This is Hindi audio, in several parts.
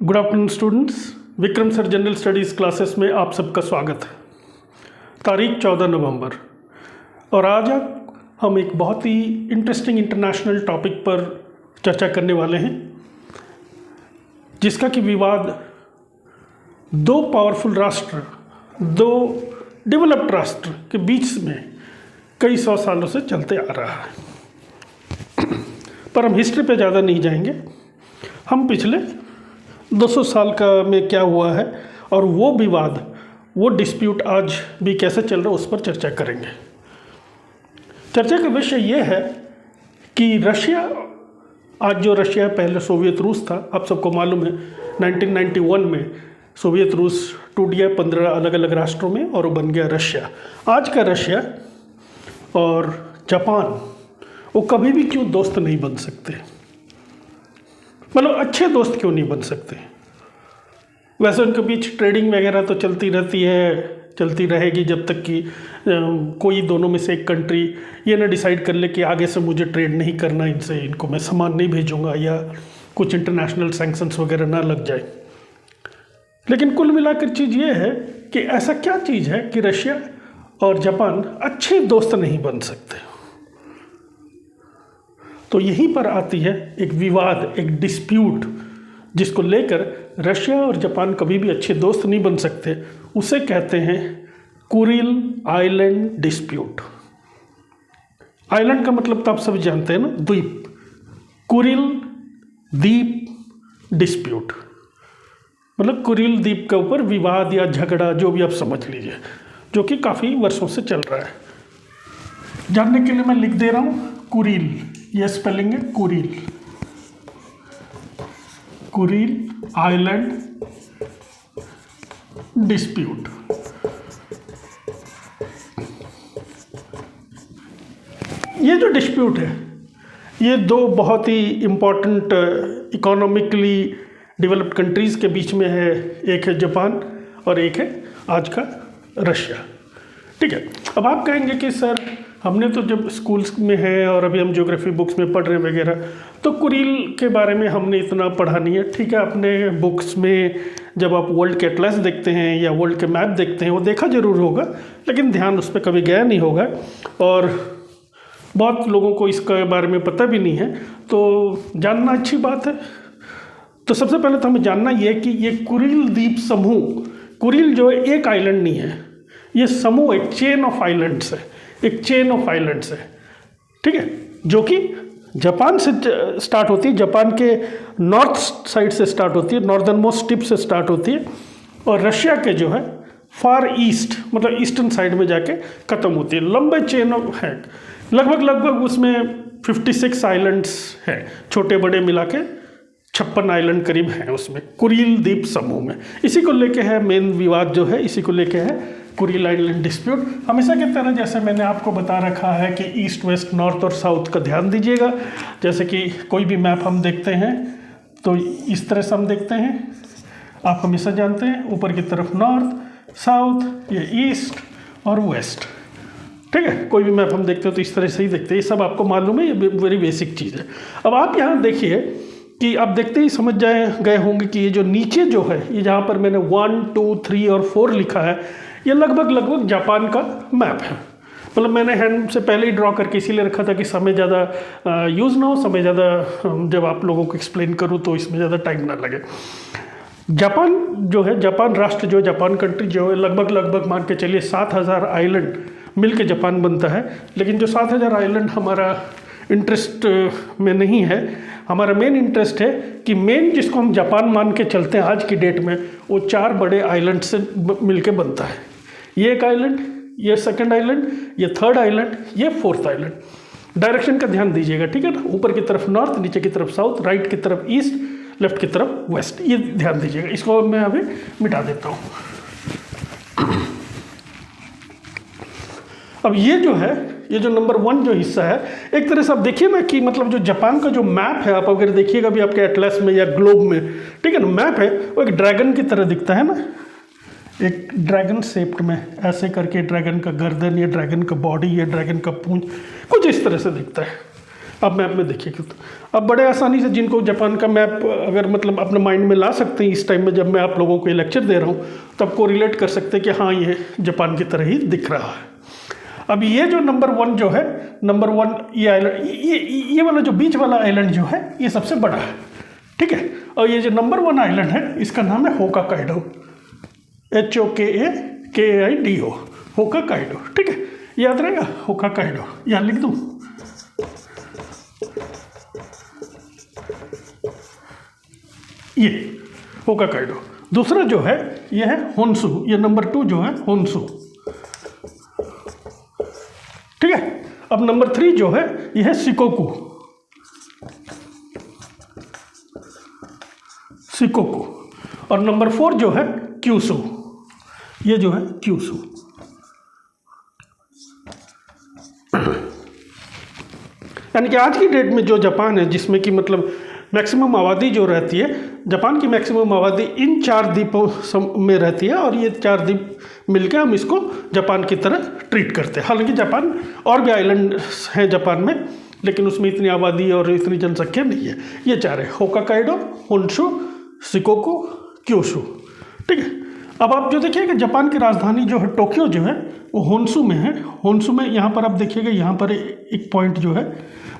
Good afternoon students, Vikram sir general studies classes में आप सबका स्वागत है। तारीख 14 नवंबर और आज हम एक बहुत ही इंटरेस्टिंग इंटरनेशनल टॉपिक पर चर्चा करने वाले हैं, जिसका कि विवाद दो पावरफुल राष्ट्र, दो डेवलप्ड राष्ट्र के बीच में कई सौ सालों से चलते आ रहा है। पर हम हिस्ट्री पे ज़्यादा नहीं जाएंगे, हम पिछले 200 साल का में क्या हुआ है और वो विवाद, वो डिस्प्यूट आज भी कैसे चल रहा है उस पर चर्चा करेंगे। चर्चा का विषय ये है कि रशिया, आज जो रशिया पहले सोवियत रूस था, आप सबको मालूम है 1991 में सोवियत रूस टूट गया 15 अलग अलग राष्ट्रों में और वो बन गया रशिया। आज का रशिया और जापान वो कभी भी क्यों दोस्त नहीं बन सकते, मतलब अच्छे दोस्त क्यों नहीं बन सकते। वैसे उनके बीच ट्रेडिंग वगैरह तो चलती रहती है, चलती रहेगी जब तक कि कोई दोनों में से एक कंट्री ये ना डिसाइड कर ले कि आगे से मुझे ट्रेड नहीं करना इनसे, इनको मैं सामान नहीं भेजूंगा या कुछ इंटरनेशनल सैंक्शंस वगैरह ना लग जाए। लेकिन कुल मिलाकर चीज़ ये है कि ऐसा क्या चीज़ है कि रशिया और जापान अच्छे दोस्त नहीं बन सकते। तो यहीं पर आती है एक विवाद, एक डिस्प्यूट, जिसको लेकर रशिया और जापान कभी भी अच्छे दोस्त नहीं बन सकते। उसे कहते हैं कुरिल आइलैंड डिस्प्यूट। आइलैंड का मतलब तो आप सब जानते हैं ना, द्वीप। कुरिल द्वीप डिस्प्यूट मतलब कुरिल द्वीप के ऊपर विवाद या झगड़ा, जो भी आप समझ लीजिए, जो कि काफ़ी वर्षों से चल रहा है। जानने के लिए मैं लिख दे रहा हूँ कुरिल, यह स्पेलिंग है कुरिल, कुरिल आइलैंड डिस्प्यूट। ये जो डिस्प्यूट है, ये दो बहुत ही इम्पोर्टेंट इकोनॉमिकली डेवलप्ड कंट्रीज़ के बीच में है। एक है जापान और एक है आज का रशिया। ठीक है, अब आप कहेंगे कि सर हमने तो जब स्कूल्स में है और अभी हम ज्योग्राफी बुक्स में पढ़ रहे हैं वगैरह, तो कुरिल के बारे में हमने इतना पढ़ा नहीं है। ठीक है, अपने बुक्स में जब आप वर्ल्ड के एटलस देखते हैं या वर्ल्ड के मैप देखते हैं, वो देखा जरूर होगा, लेकिन ध्यान उस पर कभी गया नहीं होगा और बहुत लोगों को इसके बारे में पता भी नहीं है। तो जानना अच्छी बात है। तो सबसे पहले तो हमें जानना ये कि ये कुरिल द्वीप समूह, कुरिल जो है एक आइलैंड नहीं है, ये समूह एक चेन ऑफ आइलैंड्स है, एक चेन ऑफ आइलैंड्स है। ठीक है, जो कि जापान से स्टार्ट होती है, जापान के नॉर्थ साइड से स्टार्ट होती है, नॉर्दर्न मोस्ट टिप से स्टार्ट होती है, और रशिया के जो है फार ईस्ट मतलब ईस्टर्न साइड में जाके ख़त्म होती है। लंबे चेन ऑफ है, लगभग उसमें 56 आइलैंड्स हैं, छोटे बड़े मिला के 56 आइलैंड करीब हैं उसमें, कुरिल द्वीप समूह में। इसी को लेके है मेन विवाद जो है, इसी को लेके है कुरिल आइलैंड डिस्प्यूट। हमेशा की तरह जैसे मैंने आपको बता रखा है कि ईस्ट वेस्ट नॉर्थ और साउथ का ध्यान दीजिएगा। जैसे कि कोई भी मैप हम देखते हैं तो इस तरह से हम देखते हैं, आप हमेशा जानते हैं ऊपर की तरफ नॉर्थ, साउथ, ये ईस्ट और वेस्ट। ठीक है, कोई भी मैप हम देखते हैं तो इस तरह से ही देखते हैं, ये सब आपको मालूम है, ये वेरी बेसिक चीज़ है। अब आप यहाँ देखिए कि आप देखते ही समझ गए होंगे कि ये जो नीचे जो है, ये जहाँ पर मैंने 1, 2, 3 और 4 लिखा है, ये लगभग जापान का मैप है। मतलब मैंने हैंड से पहले ही ड्रॉ करके इसीलिए रखा था कि समय ज़्यादा यूज़ ना हो, समय ज़्यादा जब आप लोगों को एक्सप्लेन करूँ तो इसमें ज़्यादा टाइम ना लगे। जापान जो है, जापान राष्ट्र जो है, जापान कंट्री जो है, लगभग मान के चलिए 7000 आइलैंड मिल के जापान बनता है। लेकिन जो 7000 आइलैंड हमारा इंटरेस्ट में नहीं है, हमारा मेन इंटरेस्ट है कि मेन जिसको हम जापान मान के चलते हैं आज की डेट में, वो 4 बड़े आइलैंड से मिलके बनता है। ये एक आइलैंड, ये सेकंड आइलैंड, ये थर्ड आइलैंड, ये फोर्थ आइलैंड। डायरेक्शन का ध्यान दीजिएगा, ठीक है ना, ऊपर की तरफ नॉर्थ, नीचे की तरफ साउथ, राइट की तरफ ईस्ट, लेफ्ट की तरफ वेस्ट, ये ध्यान दीजिएगा। इसको मैं अभी मिटा देता हूँ। अब ये जो है, ये जो नंबर 1 जो हिस्सा है, एक तरह से आप देखिए ना कि मतलब जो जापान का जो मैप है, आप अगर देखिएगा भी आपके एटलस में या ग्लोब में, ठीक है ना, मैप है वो एक ड्रैगन की तरह दिखता है ना, एक ड्रैगन शेप्ड में, ऐसे करके ड्रैगन का गर्दन या ड्रैगन का बॉडी या ड्रैगन का पूंछ कुछ इस तरह से दिखता है। अब मैप में देखिए तो अब बड़े आसानी से जिनको जापान का मैप अगर मतलब अपने माइंड में ला सकते हैं इस टाइम में जब मैं आप लोगों को ये लेक्चर दे रहा हूँ, तब को रिलेट कर सकते हैं कि हाँ ये जापान की तरह ही दिख रहा है। अब ये जो नंबर 1 जो है, नंबर 1 ये आइलैंड, ये वाला जो बीच वाला आइलैंड जो है ये सबसे बड़ा है, ठीक है। और ये जो नंबर 1 आइलैंड है इसका नाम है होकाकाइडो, HOKAKAIDO, होकाकाइडो, ठीक है। याद रहेगा होकाकाइडो, यहाँ लिख दूँ। ये होकाकाइडो। दूसरा जो है ये है होन्शु, ये नंबर 2 जो है होन्शु, ठीक है। अब नंबर 3 जो है ये है शिकोकु, शिकोकु। और नंबर 4 जो है क्यूशु, ये जो है क्यूशु। यानी कि आज की डेट में जो जापान है जिसमें कि मतलब मैक्सिमम आबादी जो रहती है, जापान की मैक्सिमम आबादी इन 4 द्वीपों में रहती है और ये 4 द्वीप मिलकर हम इसको जापान की तरह ट्रीट करते हैं। हालांकि जापान और भी आइलैंड हैं जापान में, लेकिन उसमें इतनी आबादी और इतनी जनसंख्या नहीं है। ये 4 है, होकाकाइडो, होन्शु, शिकोकु, क्यूशु, ठीक है। अब आप जो देखिएगा जापान की राजधानी जो है टोक्यो जो है वो होन्शु में है। होन्शु में यहाँ पर आप देखिएगा, यहाँ पर एक पॉइंट जो है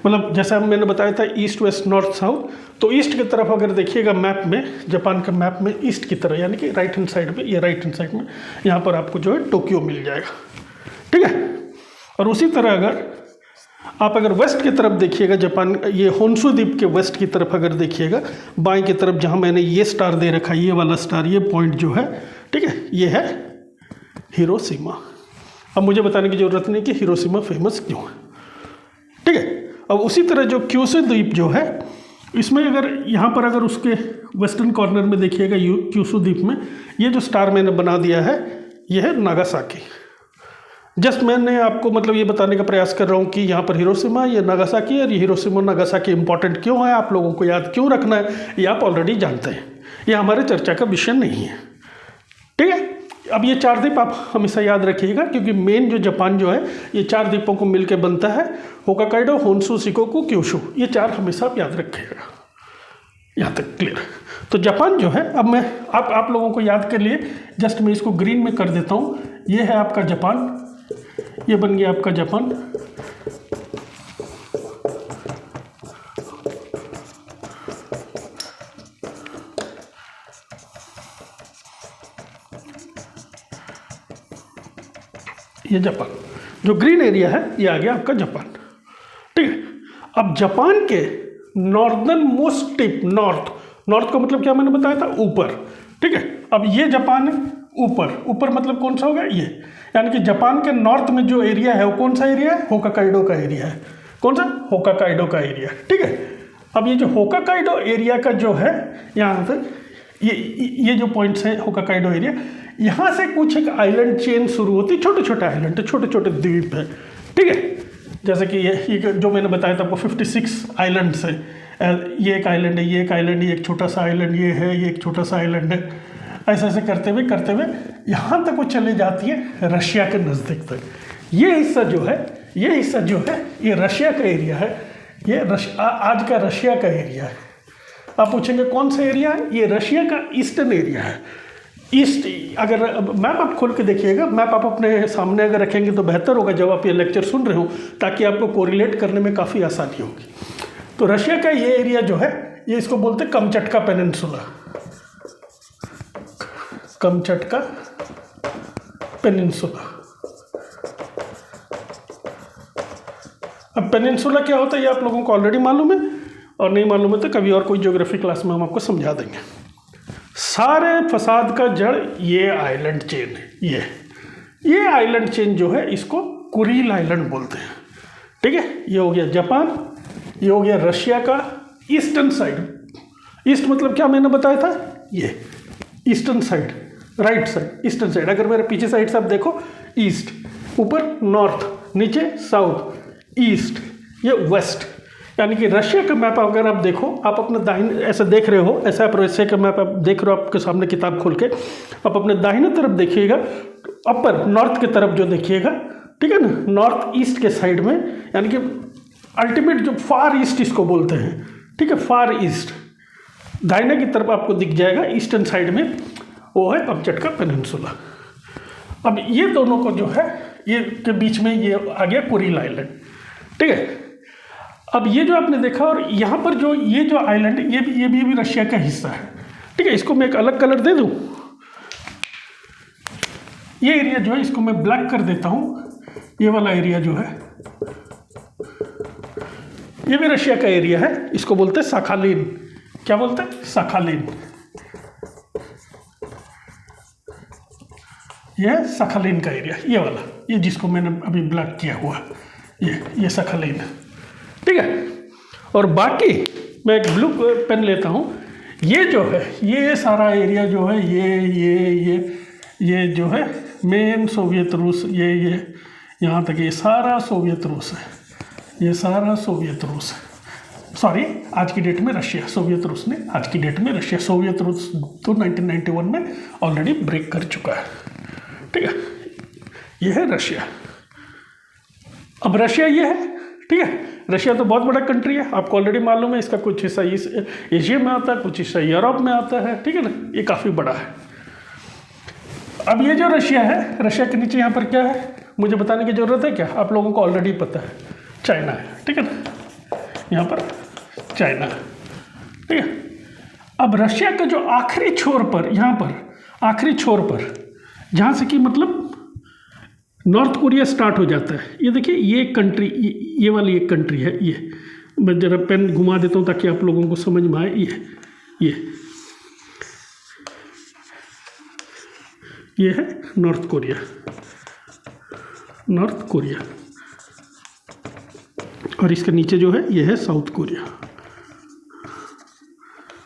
मतलब जैसा मैंने बताया था ईस्ट वेस्ट नॉर्थ साउथ, तो ईस्ट की तरफ अगर देखिएगा मैप में, जापान के मैप में ईस्ट की तरफ यानी कि राइट हैंड साइड में, ये राइट हैंड साइड में यहाँ पर आपको जो है टोक्यो मिल जाएगा, ठीक है। और उसी तरह अगर वेस्ट की तरफ देखिएगा, जापान ये होन्शु द्वीप के वेस्ट की तरफ अगर देखिएगा, बाएं की तरफ जहाँ मैंने ये स्टार दे रखा है, ये वाला स्टार, ये पॉइंट जो है, ठीक है, ये है हिरोशिमा। अब मुझे बताने की जरूरत नहीं कि हिरोशिमा फेमस क्यों है, ठीक है। अब उसी तरह जो क्यूशु द्वीप जो है, इसमें अगर यहाँ पर अगर उसके वेस्टर्न कॉर्नर में देखिएगा क्यूशु द्वीप में, ये जो स्टार मैंने बना दिया है ये है नागासाकी। जस्ट मैंने आपको मतलब ये बताने का प्रयास कर रहा हूँ कि यहाँ पर हिरोशिमा, ये नागासाकी, और ये हिरोशिमा नागासाकी इंपॉर्टेंट क्यों है, आप लोगों को याद क्यों रखना है, ये आप ऑलरेडी जानते हैं, ये हमारे चर्चा का विषय नहीं है, ठीक है। अब ये 4 द्वीप आप हमेशा याद रखिएगा क्योंकि मेन जो जापान जो है ये 4 द्वीपों को मिलकर बनता है, होकाकाइडो, होन्शु, शिकोकु, क्यूशु, ये 4 हमेशा आप याद रखिएगा। यहाँ तक क्लियर। तो जापान जो है, अब मैं आप लोगों को याद के लिए जस्ट मैं इसको ग्रीन में कर देता हूँ। ये है आपका जापान, ये बन गया आपका जापान। ये जापान जो ग्रीन एरिया है ये आ गया आपका जापान, ठीक है। अब जापान के नॉर्दर्न मोस्ट टिप, नॉर्थ का मतलब क्या मैंने बताया था, ऊपर, ठीक है। अब ये जापान है ऊपर मतलब कौन सा होगा, ये, यानी कि जापान के नॉर्थ में जो एरिया है वो कौन सा एरिया है, होकाकाइडो का एरिया है। कौन सा, होकाकाइडो का एरिया, ठीक है। अब ये जो होकाकाइडो एरिया का जो है यहाँ तक ये जो पॉइंट्स है होकाकाइडो एरिया, यहाँ से कुछ एक आइलैंड चेन शुरू होती है, छोटे छोटे आइलैंड, छोटे छोटे द्वीप है, ठीक है। जैसे कि ये जो मैंने बताया था आपको 56 आइलैंड्स है, ये एक आइलैंड है, ये एक आइलैंड, ये एक छोटा सा आइलैंड, ये है, ये एक छोटा सा आइलैंड है। ऐसे ऐसे करते हुए यहाँ तक वो चले जाती है रशिया के नज़दीक तक। ये हिस्सा जो है ये रशिया का एरिया है, ये आज का रशिया का एरिया है। आप पूछेंगे कौन सा एरिया है, ये रशिया का ईस्टर्न एरिया है। ईस्ट, अगर मैप आप खोल के देखिएगा, मैप आप अपने सामने अगर रखेंगे तो बेहतर होगा जब आप ये लेक्चर सुन रहे हो, ताकि आपको कोरिलेट करने में काफ़ी आसानी होगी। तो रशिया का ये एरिया जो है ये इसको बोलते हैं कमचटका पेनिनसुला, कमचटका पेनिनसुला। अब पेनिनसुला क्या होता है ये आप लोगों को ऑलरेडी मालूम है, और नहीं मालूम है तो कभी और कोई ज्योग्राफी क्लास में हम आपको समझा देंगे। सारे फसाद का जड़ ये आइलैंड चेन है। ये आइलैंड चेन जो है इसको कुरील आइलैंड बोलते हैं, ठीक है। ये हो गया जापान, ये हो गया रशिया का ईस्टर्न साइड। ईस्ट मतलब क्या मैंने बताया था, ये eastern side, right side, eastern side. अगर मेरे पीछे साइड से आप देखो, ईस्ट, ऊपर नॉर्थ, नीचे साउथ, ईस्ट, ये वेस्ट। यानी कि रशिया का मैप अगर आप देखो, आप अपने दाहिने ऐसे देख रहे हो, ऐसा आप रशिया का मैप आप देख रहे हो आपके सामने किताब खोल के, आप अपने दाहिने तरफ देखिएगा, अपर नॉर्थ की तरफ जो देखिएगा, ठीक है ना, नॉर्थ ईस्ट के साइड में, यानी कि अल्टीमेट जो फार ईस्ट इसको बोलते हैं, ठीक है, फार ईस्ट दाहिने की तरफ आपको दिख जाएगा ईस्टर्न साइड में, वो है कमचटका पेनिनसुला। अब ये दोनों को जो है ये के बीच में ये आ गया कुरिल आइलैंड, ठीक है। अब ये जो आपने देखा, और यहाँ पर जो ये जो आइलैंड ये भी रशिया का हिस्सा है, ठीक है। इसको मैं एक अलग कलर दे दूँ, ये एरिया जो है इसको मैं ब्लैक कर देता हूँ। ये वाला एरिया जो है ये भी रशिया का एरिया है, इसको बोलते हैं साखालिन। क्या बोलते हैं? साखालिन। ये साखालिन का एरिया, ये वाला, ये जिसको मैंने अभी ब्लैक किया हुआ, ये साखालिन, ठीक है। और बाकी मैं एक ब्लू पेन लेता हूँ, ये जो है ये सारा एरिया जो है ये जो है मेन सोवियत रूस, ये यहाँ तक ये सारा सोवियत रूस है, ये सारा सोवियत रूस है। सॉरी, आज की डेट में रशिया, सोवियत रूस ने आज की डेट में रशिया, सोवियत रूस तो 1991 में ऑलरेडी ब्रेक कर चुका है, ठीक है। ये है रशिया। अब रशिया ये है, ठीक है। रशिया तो बहुत बड़ा कंट्री है, आपको ऑलरेडी मालूम है। इसका कुछ हिस्सा एशिया में आता है, कुछ हिस्सा यूरोप में आता है, ठीक है ना। ये काफ़ी बड़ा है। अब ये जो रशिया है, रशिया के नीचे यहाँ पर क्या है, मुझे बताने की ज़रूरत है क्या? आप लोगों को ऑलरेडी पता है, चाइना है, ठीक है ना। यहाँ पर चाइना है, ठीक है। अब रशिया का जो आखिरी छोर पर, यहाँ पर आखिरी छोर पर, जहाँ से कि मतलब नॉर्थ कोरिया स्टार्ट हो जाता है, ये देखिए, ये एक कंट्री, ये वाली एक कंट्री है। ये मैं जरा पेन घुमा देता हूँ ताकि आप लोगों को समझ में आए। ये है नॉर्थ कोरिया, नॉर्थ कोरिया। और इसके नीचे जो है ये है साउथ कोरिया,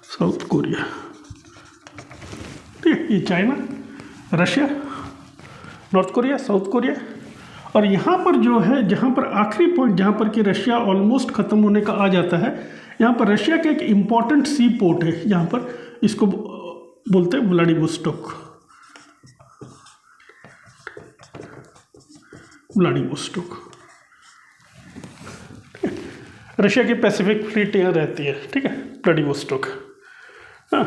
साउथ कोरिया, ठीक है। ये China, Russia, north Korea, south Korea. और यहाँ पर जो है, जहाँ पर आखिरी पॉइंट, जहाँ पर कि रशिया ऑलमोस्ट ख़त्म होने का आ जाता है, यहाँ पर रशिया का एक इम्पॉर्टेंट सी पोर्ट है, यहाँ पर इसको बोलते हैं व्लादिवोस्टोक, व्लादिवोस्टोक। रशिया की पैसिफिक फ्लीट यहाँ रहती है, ठीक है, व्लादिवोस्टोक। हाँ,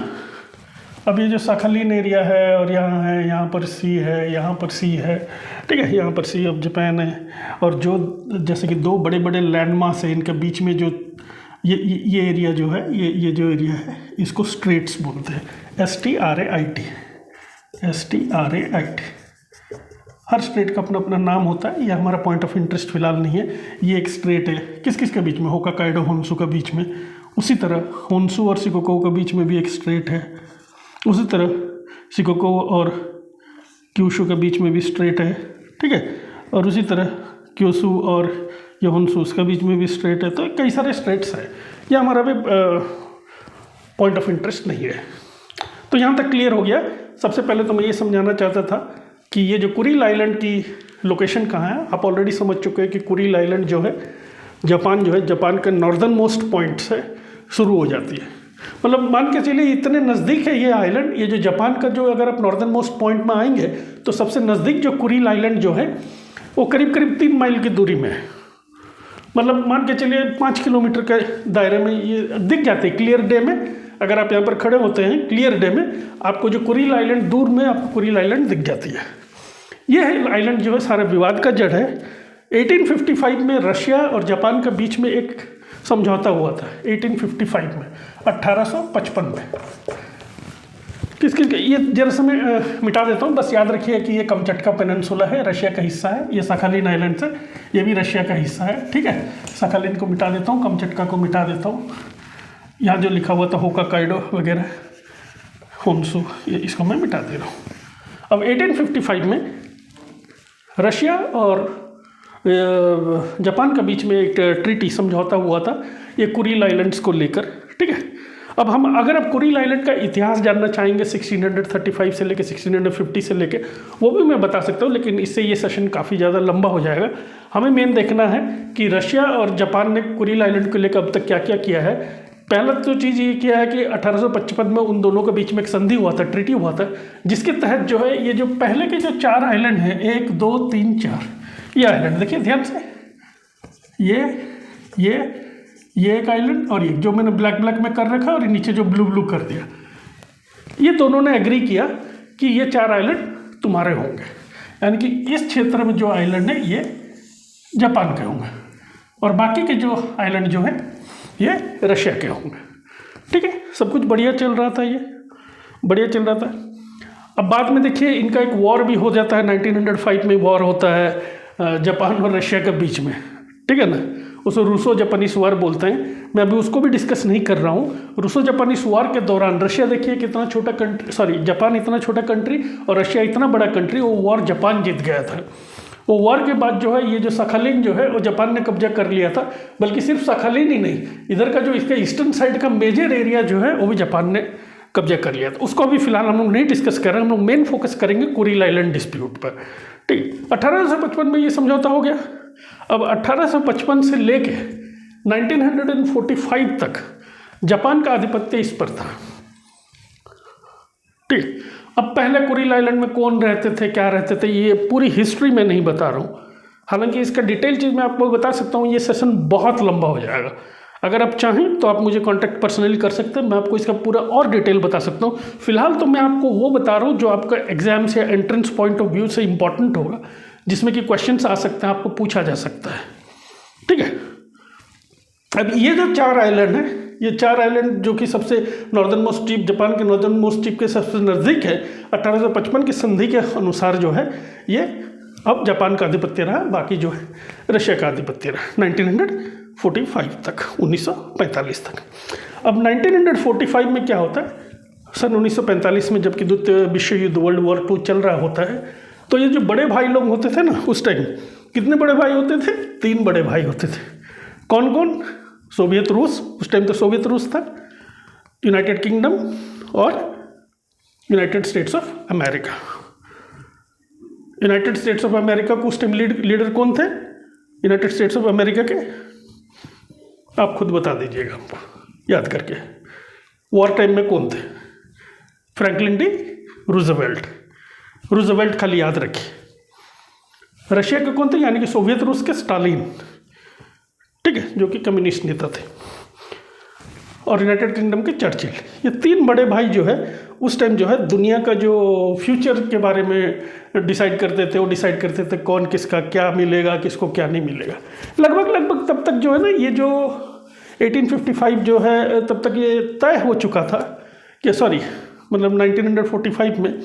अब ये जो साखालिन एरिया है, और यहाँ है, यहाँ पर सी है, यहाँ पर सी है, ठीक है। यहाँ पर सी ऑफ जापान है। और जो जैसे कि दो बड़े बड़े लैंड मास है, इनके बीच में जो ये एरिया जो है, ये जो एरिया है, इसको स्ट्रेट्स बोलते हैं, STRAIT, STRAIT। हर स्ट्रेट का अपना अपना नाम होता है। ये हमारा पॉइंट ऑफ इंटरेस्ट फिलहाल नहीं है। ये एक स्ट्रेट है, किस किस के बीच में? होकाकाइडो होन्सू के बीच में। उसी तरह होन्सू और शिकोको के बीच में भी एक स्ट्रेट है। उसी तरह शिकोको और क्यूशू के बीच में भी स्ट्रेट है, ठीक है। और उसी तरह क्योसू और योहोन्सू के बीच में भी स्ट्रेट है। तो कई सारे स्ट्रेट्स हैं। ये हमारा भी पॉइंट ऑफ इंटरेस्ट नहीं है। तो यहाँ तक क्लियर हो गया। सबसे पहले तो मैं ये समझाना चाहता था कि ये जो कुरिल आइलैंड की लोकेशन कहाँ है। आप ऑलरेडी समझ चुके हैं कि कुरिल आइलैंड जो है जापान, जो है जापान के नॉर्दर्न मोस्ट पॉइंट से शुरू हो जाती है। मतलब मान के चलिए इतने नज़दीक है ये आइलैंड, ये जो जापान का जो, अगर आप नॉर्दर्न मोस्ट पॉइंट में आएंगे तो सबसे नज़दीक जो कुरिल आइलैंड जो है वो करीब करीब 3 माइल की दूरी में है। मतलब मान के चलिए 5 किलोमीटर के दायरे में ये दिख जाते हैं क्लियर डे में। अगर आप यहाँ पर खड़े होते हैं क्लियर डे में, आपको जो कुरिल आइलैंड दूर में, आपको कुरिल आइलैंड दिख जाती है। ये है आइलैंड जो है सारे विवाद का जड़ है। 1855 में रशिया और जापान के बीच में एक समझौता हुआ था। 1855 में, 1855 में किस ये जरा से मैं मिटा देता हूँ। बस याद रखिए कि ये कमचटका पेनिनसुला है, रशिया का हिस्सा है। ये साखालिन आइलैंड से, ये भी रशिया का हिस्सा है, ठीक है। साखालिन को मिटा देता हूँ, कमचटका को मिटा देता हूँ। यहाँ जो लिखा हुआ था होकाकाइडो वगैरह, होन्सू, ये इसको मैं मिटा दे रहा हूँ। अब 1855 में रशिया और जापान के बीच में एक ट्रीटी समझौता हुआ था, ये कुरिल आइलैंड्स को लेकर, ठीक है। अब हम अगर आप कुरिल आइलैंड का इतिहास जानना चाहेंगे 1635 से लेकर 1650 से लेकर, वो भी मैं बता सकता हूँ, लेकिन इससे ये सेशन काफ़ी ज़्यादा लंबा हो जाएगा। हमें मेन देखना है कि रशिया और जापान ने कुरिल आइलैंड को लेकर अब तक क्या क्या किया है। पहला तो चीज़ ये किया है कि 1855 में उन दोनों के बीच में एक संधि हुआ था, ट्रीटी हुआ था, जिसके तहत जो है ये जो पहले के जो 4 आइलैंड हैं, 1 2 3 4, ये आइलैंड देखिए ध्यान से, ये एक आइलैंड और ये जो मैंने ब्लैक ब्लैक में कर रखा और नीचे जो ब्लू ब्लू कर दिया, ये दोनों ने एग्री किया कि ये 4 आइलैंड तुम्हारे होंगे, यानी कि इस क्षेत्र में जो आइलैंड है ये जापान के होंगे और बाकी के जो आइलैंड जो है ये रशिया के होंगे। ठीक है, सब कुछ बढ़िया चल रहा था, ये बढ़िया चल रहा था। अब बाद में देखिए इनका एक वॉर भी हो जाता है, 1905 में वॉर होता है जापान और रशिया के बीच में। ठीक है ना, उसको रूसो जापानीज वॉर बोलते हैं। मैं अभी उसको भी डिस्कस नहीं कर रहा हूँ। रूसो जापानीज वॉर के दौरान रशिया देखिए कितना छोटा कंट्री, सॉरी जापान इतना छोटा कंट्री और रशिया इतना बड़ा कंट्री, वो वॉर जापान जीत गया था। वो वॉर के बाद जो है ये जो सखालिन जो है वो जापान ने कब्जा कर लिया था, बल्कि सिर्फ सखालिन ही नहीं, इधर का जो इसका ईस्टर्न साइड का मेजर एरिया जो है वो भी जापान ने कब्जा कर लिया था। उसको अभी फिलहाल हम लोग नहीं डिस्कस कर रहे हैं, हम लोग मेन फोकस करेंगे कुरिल आइलैंड डिस्प्यूट पर। ठीक, 1855 में ये समझौता हो गया। अब 1855 से लेके 1945 तक जापान का आधिपत्य इस पर था। ठीक, अब पहले कुरिल आइलैंड में कौन रहते थे, क्या रहते थे, ये पूरी हिस्ट्री में नहीं बता रहा हूँ। हालांकि इसका डिटेल चीज़ मैं आपको बता सकता हूँ, ये सेशन बहुत लंबा हो जाएगा। अगर आप चाहें तो आप मुझे कांटेक्ट पर्सनली कर सकते हैं, मैं आपको इसका पूरा और डिटेल बता सकता हूँ। फिलहाल तो मैं आपको वो बता रहा हूँ जो आपका एग्जाम से एंट्रेंस पॉइंट ऑफ व्यू से इंपॉर्टेंट होगा, जिसमें कि क्वेश्चंस आ सकते हैं, आपको पूछा जा सकता है। ठीक है, अब ये जो 4 आइलैंड है, ये 4 आइलैंड जो कि सबसे नॉर्दर्न मोस्ट टीप, जापान के नॉर्दर्न मोस्ट टीप के सबसे नज़दीक है, 1855 की संधि के अनुसार जो है ये अब जापान का आधिपत्य रहा, बाकी जो है रशिया का आधिपत्य रहा 1945 तक, 1945 तक। अब 1945 में क्या होता है, सन 1945 में जबकि द्वितीय विश्व युद्ध वर्ल्ड वॉर 2 चल रहा होता है, तो ये जो बड़े भाई लोग होते थे ना उस टाइम, कितने बड़े भाई होते थे? 3 बड़े भाई होते थे। कौन कौन? सोवियत रूस, उस टाइम तो सोवियत रूस था, यूनाइटेड किंगडम और United states of America. United states of America को उस टाइम लीडर कौन थे? यूनाइटेड स्टेट्स ऑफ अमेरिका के आप खुद बता दीजिएगा हमको याद करके, वॉर टाइम में कौन थे? फ्रैंकलिन डी रूजवेल्ट, रूजवेल्ट खाली याद रखिए। रशिया के कौन थे? यानी कि सोवियत रूस के स्टालिन, ठीक है, जो कि कम्युनिस्ट नेता थे। और यूनाइटेड किंगडम के चर्चिल। ये 3 बड़े भाई जो है उस टाइम जो है दुनिया का जो फ्यूचर के बारे में डिसाइड करते थे, वो डिसाइड करते थे कौन किसका क्या मिलेगा, किसको क्या नहीं मिलेगा। लगभग तब तक जो है ना, ये जो 1855 जो है तब तक ये तय हो चुका था कि, सॉरी मतलब 1945 में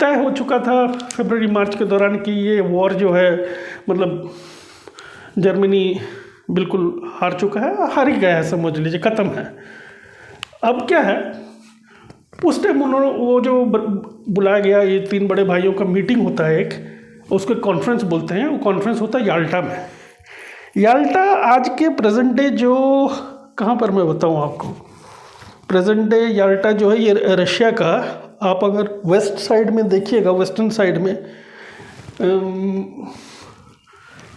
तय हो चुका था फरवरी मार्च के दौरान कि ये वॉर जो है मतलब जर्मनी बिल्कुल हार चुका है, हार ही गया है, समझ लीजिए ख़त्म है। अब क्या है, उस टाइम उन्होंने वो जो बुलाया गया, ये 3 बड़े भाइयों का मीटिंग होता है एक, उसको कॉन्फ्रेंस बोलते हैं। वो कॉन्फ्रेंस होता है याल्टा में। याल्टा आज के प्रेजेंट डे जो कहाँ पर मैं बताऊँ आपको, प्रेजेंट डे याल्टा जो है ये रशिया का, आप अगर वेस्ट साइड में देखिएगा, वेस्टर्न साइड में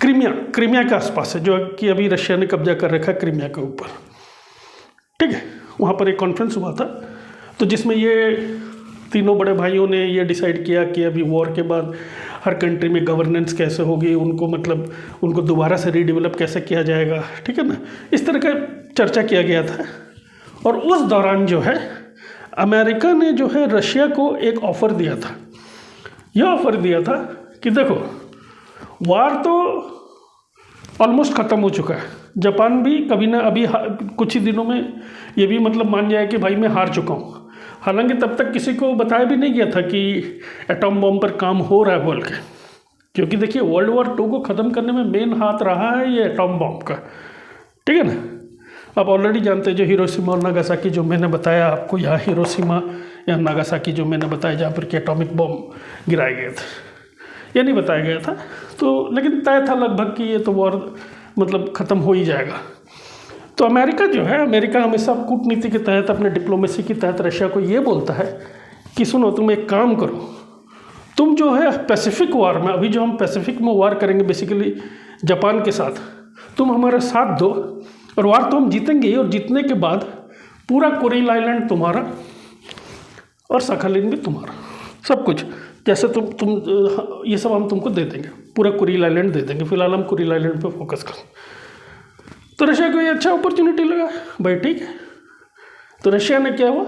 क्रीमिया के आसपास है, जो कि अभी रशिया ने कब्जा कर रखा है क्रीमिया के ऊपर। ठीक है, वहाँ पर एक कॉन्फ्रेंस हुआ था, तो जिसमें ये तीनों बड़े भाइयों ने ये डिसाइड किया कि अभी वॉर के बाद हर कंट्री में गवर्नेंस कैसे होगी, उनको मतलब उनको दोबारा से रीडेवलप कैसे किया जाएगा, ठीक है ना, इस तरह का चर्चा किया गया था। और उस दौरान जो है अमेरिका ने जो है रशिया को एक ऑफ़र दिया था। यह ऑफ़र दिया था कि देखो वार तो ऑलमोस्ट ख़त्म हो चुका है, जापान भी कभी ना अभी कुछ ही दिनों में ये भी मतलब मान जाए कि भाई मैं हार चुका हूँ। हालांकि तब तक किसी को बताया भी नहीं गया था कि एटॉम बम पर काम हो रहा है बोल के, क्योंकि देखिए वर्ल्ड वॉर 2 को ख़त्म करने में मेन हाथ रहा है ये एटॉम बम का। ठीक है ना, आप ऑलरेडी जानते हैं जो हिरोशिमा और नागासाकी जो मैंने बताया आपको, यहाँ हिरोशिमा या नागासाकी जो मैंने बताया जहाँ पर कि एटॉमिक बम गिराए गए थे, ये नहीं बताया गया था। तो लेकिन तय था लगभग कि ये तो वॉर मतलब ख़त्म हो ही जाएगा। तो अमेरिका जो है, अमेरिका हमेशा कूटनीति के तहत, अपने डिप्लोमेसी के तहत रशिया को ये बोलता है कि सुनो तुम एक काम करो, तुम जो है पैसिफिक वॉर में, अभी जो हम पैसिफिक में वॉर करेंगे बेसिकली जापान के साथ, तुम हमारा साथ दो और वॉर तो हम जीतेंगे, और जीतने के बाद पूरा कुरिल आइलैंड तुम्हारा और सखालिन भी तुम्हारा, सब कुछ जैसे तुम ये सब हम तुमको दे देंगे, पूरा कुरिल आइलैंड दे देंगे। फिलहाल हम कुरिल आइलैंड पे फोकस करें। तो रशिया को ये अच्छा अपॉर्चुनिटी लगा, भाई ठीक है। तो रशिया ने क्या हुआ,